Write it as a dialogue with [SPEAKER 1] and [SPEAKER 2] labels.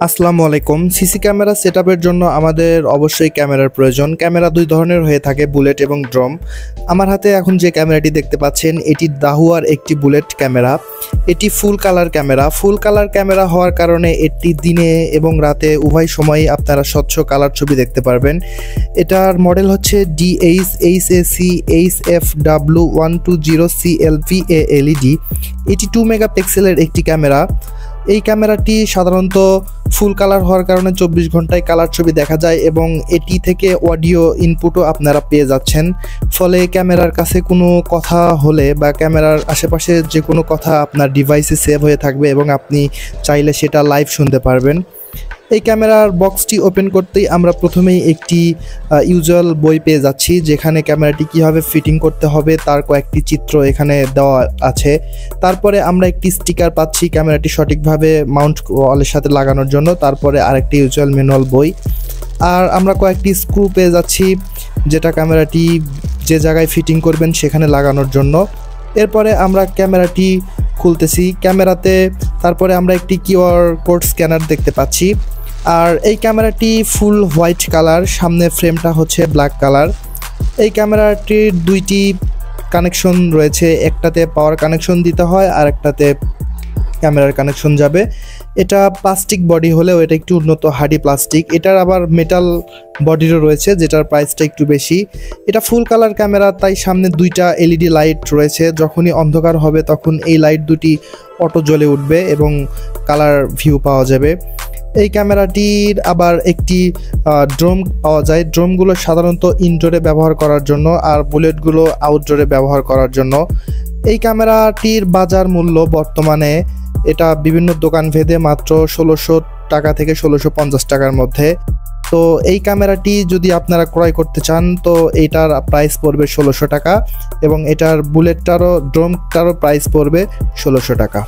[SPEAKER 1] আসসালামু আলাইকুম। CC camera সেটআপের জন্য আমাদের অবশ্যই ক্যামেরার প্রয়োজন। ক্যামেরা দুই ধরনের হয়ে থাকে, বুলেট এবং ড্রোন। আমার হাতে এখন যে ক্যামেরাটি দেখতে পাচ্ছেন এটি দাহুয়ার একটি বুলেট ক্যামেরা। এটি full colour camera. Full colour camera হওয়ার কারণে এটি দিনে এবং রাতে উভয় সময়ই আপনারা স্বচ্ছ কালার ছবি দেখতে পারবেন। এটার মডেল হচ্ছে DH-HAC-HFW120CLVA LED। এটি 2 মেগাপিক্সেলের একটি ক্যামেরা। এই ক্যামেরাটি সাধারণত ফুল কালার হওয়ার কারণে 24 ঘন্টায় কালার ছবি দেখা যায় এবং এটি থেকে অডিও ইনপুটও আপনারা পেয়ে যাচ্ছেন। ফলে ক্যামেরার কাছে কোনো কথা হলে বা ক্যামেরার আশেপাশে যে কোনো কথা আপনার ডিভাইসে সেভ হয়ে থাকবে এবং আপনি চাইলে সেটা লাইভ শুনতে পারবেন। এই ক্যামেরার বক্সটি ওপেন করতেই আমরা প্রথমেই একটি ইউজুয়াল বই পেয়ে যাচ্ছি, যেখানে ক্যামেরাটি কীভাবে ফিটিং করতে হবে তার কয়েকটি চিত্র এখানে দেওয়া আছে। তারপরে আমরা একটি স্টিকার পাচ্ছি ক্যামেরাটি সঠিকভাবে মাউন্ট ওয়ালের সাথে লাগানোর জন্য। তারপরে আরেকটি ইউজুয়াল ম্যানুয়াল বই, আর আমরা কয়েকটি স্ক্রু পেয়ে যাচ্ছি যেটা ক্যামেরাটি যে জায়গায় ফিটিং করবেন সেখানে লাগানোর জন্য। এরপরে আমরা ক্যামেরাটি খুলতেছি ক্যামেরাতে। তারপরে আমরা একটি কিউআর কোড স্ক্যানার দেখতে পাচ্ছি। আর এই ক্যামেরাটি ফুল হোয়াইট কালার, সামনে ফ্রেমটা হচ্ছে ব্ল্যাক কালার। এই ক্যামেরাটির দুইটি কানেকশন রয়েছে, একটাতে পাওয়ার কানেকশন দিতে হয় আর একটাতে ক্যামেরার কানেকশন যাবে। এটা প্লাস্টিক বডি হলেও এটা একটু উন্নত হার্ডি প্লাস্টিক। এটার আবার মেটাল বডিরও রয়েছে যেটার প্রাইসটা একটু বেশি। এটা ফুল কালার ক্যামেরা, তাই সামনে দুইটা এলইডি লাইট রয়েছে। যখনই অন্ধকার হবে তখন এই লাইট দুটি অটো জ্বলে উঠবে এবং কালার ভিউ পাওয়া যাবে। এই ক্যামেরাটির আবার একটি ড্রোন পাওয়া যায়। ড্রোনগুলো সাধারণত ইনডোরে ব্যবহার করার জন্য আর বুলেটগুলো আউটডোরে ব্যবহার করার জন্য। এই ক্যামেরাটির বাজার মূল্য বর্তমানে এটা বিভিন্ন দোকান ভেদে মাত্র 1600 টাকা থেকে 1650 টাকার মধ্যে। তো এই ক্যামেরাটি যদি আপনারা ক্রয় করতে চান তো এইটার প্রাইস পড়বে 1600 টাকা এবং এটার বুলেটটারও ড্রোনটারও প্রাইস পড়বে 1600 টাকা।